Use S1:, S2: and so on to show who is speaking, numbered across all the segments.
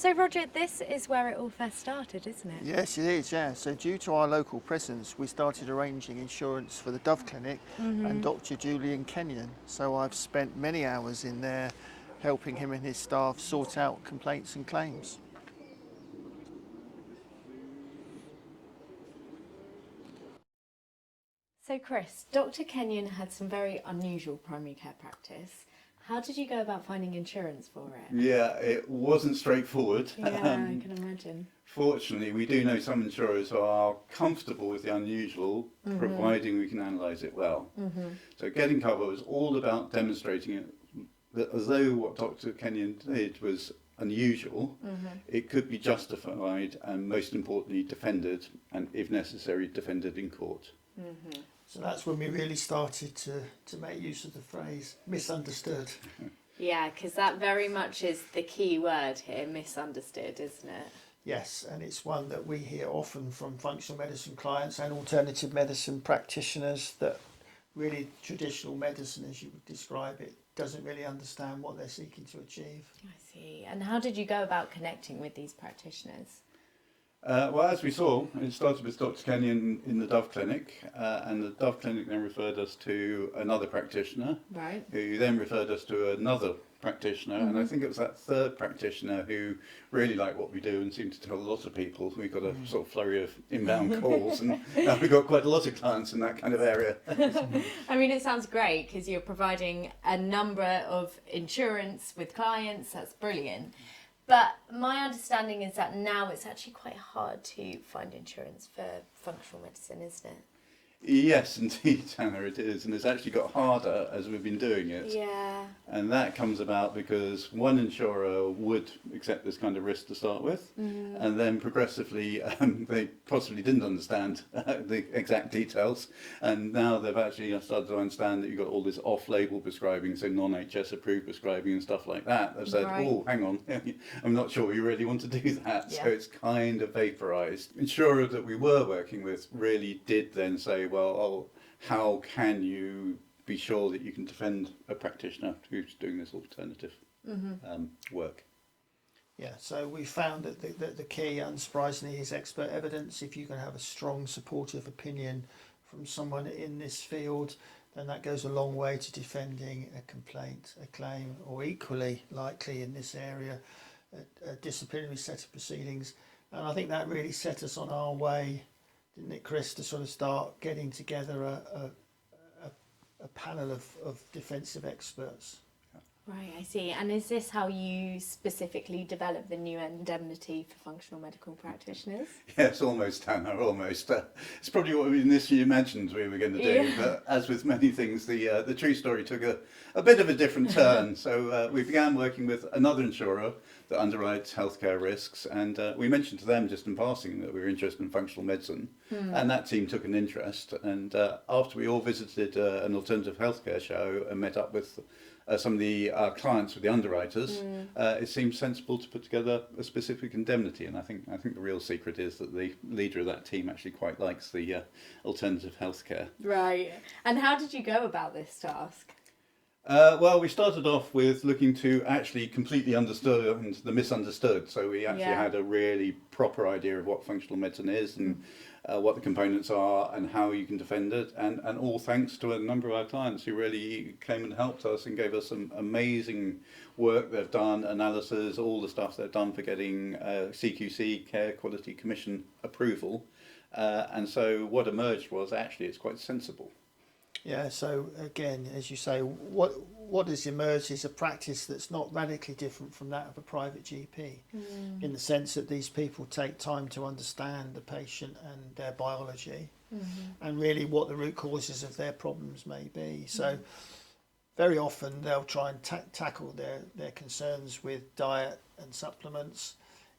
S1: So Roger, this is where it all first started, isn't it?
S2: Yes, it is, yeah. So due to our local presence, we started arranging insurance for the Dove Clinic and Dr. Julian Kenyon. So I've spent many hours in there helping him and his staff sort out complaints and claims.
S1: So Chris, Dr. Kenyon had some very unusual primary care practice. How did you go about finding insurance for it?
S3: Yeah, it wasn't straightforward.
S1: Yeah, I can imagine.
S3: Fortunately, we do know some insurers who are comfortable with the unusual, providing we can analyse it well. So getting cover was all about demonstrating it, that as though what Dr. Kenyon did was unusual, it could be justified and most importantly defended, and if necessary, defended in court.
S2: So that's when we really started to make use of the phrase misunderstood.
S1: Yeah, because that very much is the key word here, misunderstood, isn't it?
S2: Yes, and it's one that we hear often from functional medicine clients and alternative medicine practitioners, that really traditional medicine, as you would describe it, doesn't really understand what they're seeking to achieve.
S1: I see. And how did you go about connecting with these practitioners?
S3: Well, as we saw, it started with Dr. Kenyon in the Dove Clinic, and the Dove Clinic then referred us to another practitioner,
S1: Right.
S3: who then referred us to another practitioner, and I think it was that third practitioner who really liked what we do and seemed to tell a lot of people. We got a sort of flurry of inbound calls, and we got quite a lot of clients in that kind of area.
S1: I mean, it sounds great because you're providing a number of insurance with clients. That's brilliant. But my understanding is that now it's actually quite hard to find insurance for functional medicine, isn't it?
S3: Yes, indeed, Hannah, it is, and it's actually got harder as we've been doing it.
S1: Yeah.
S3: And that comes about because one insurer would accept this kind of risk to start with, and then progressively they possibly didn't understand the exact details, and now they've actually started to understand that you've got all this off-label prescribing, so non-HS approved prescribing and stuff like that. They've said,
S1: Right.
S3: oh, hang on, I'm not sure we really want to do that,
S1: Yeah.
S3: so it's kind of vaporised. Insurer that we were working with really did then say, well, how can you be sure that you can defend a practitioner who's doing this alternative work?
S2: Yeah, so we found that the key, unsurprisingly, is expert evidence. If you can have a strong supportive opinion from someone in this field, then that goes a long way to defending a complaint, a claim, or equally likely in this area, a disciplinary set of proceedings. And I think that really set us on our way, didn't it, Chris, to sort of start getting together a panel of defensive experts.
S1: Right, I see. And is this how you specifically develop the new indemnity for functional medical practitioners?
S3: Yes, almost, Hannah, almost. It's probably what we initially imagined we were going to do,
S1: Yeah.
S3: but as with many things, the true story took a bit of a different turn. So we began working with another insurer that underwrites healthcare risks, and we mentioned to them just in passing that we were interested in functional medicine, and that team took an interest. And after we all visited an alternative healthcare show and met up with some of the clients with the underwriters, it seemed sensible to put together a specific indemnity, and I think the real secret is that the leader of that team actually quite likes the alternative healthcare.
S1: Right. And how did you go about this task?
S3: Well, we started off with looking to actually completely understand the misunderstood. So we actually
S1: Yeah.
S3: had a really proper idea of what functional medicine is and what the components are and how you can defend it. And all thanks to a number of our clients who really came and helped us and gave us some amazing work they've done, analysis, all the stuff they've done for getting CQC, Care Quality Commission approval. And so what emerged was actually it's quite sensible.
S2: Yeah, so again, as you say, what has emerged is a practice that's not radically different from that of a private GP, in the sense that these people take time to understand the patient and their biology, and really what the root causes of their problems may be. So very often they'll try and tackle their concerns with diet and supplements.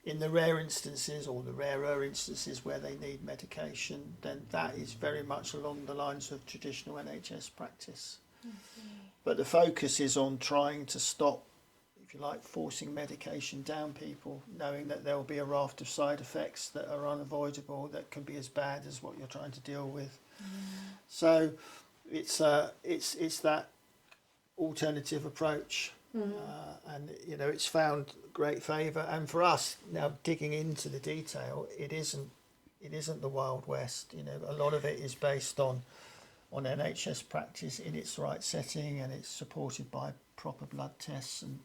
S2: In the rare instances, or the rarer instances where they need medication, then that is very much along the lines of traditional NHS practice. But the focus is on trying to stop, if you like, forcing medication down people, knowing that there will be a raft of side effects that are unavoidable, that can be as bad as what you're trying to deal with. So it's that alternative approach And you know, it's found great favour. And for us now, digging into the detail, it isn't the Wild West. You know, a lot of it is based on NHS practice in its right setting, and it's supported by proper blood tests and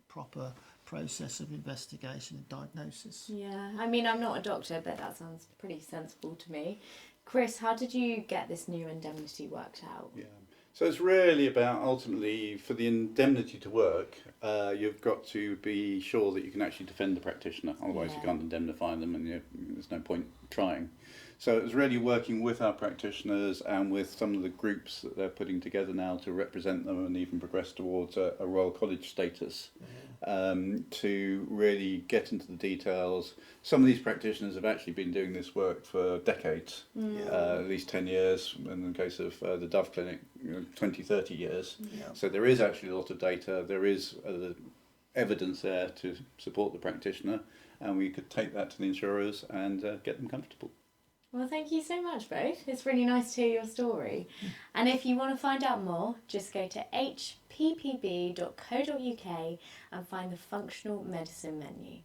S2: proper process of investigation and diagnosis.
S1: Yeah, I mean, I'm not a doctor, but that sounds pretty sensible to me. Chris, how did you get this new indemnity worked out?
S3: Yeah. So it's really about, ultimately, for the indemnity to work, you've got to be sure that you can actually defend the practitioner. Otherwise, you can't indemnify them, and there's no point trying. So it was really working with our practitioners and with some of the groups that they're putting together now to represent them and even progress towards a Royal College status, to really get into the details. Some of these practitioners have actually been doing this work for decades, at least 10 years, in the case of the Dove Clinic, 20, 30 years. So there is actually a lot of data, there is evidence there to support the practitioner, and we could take that to the insurers and get them comfortable.
S1: Well, thank you so much, both. It's really nice to hear your story. And if you want to find out more, just go to hppb.co.uk and find the functional medicine menu.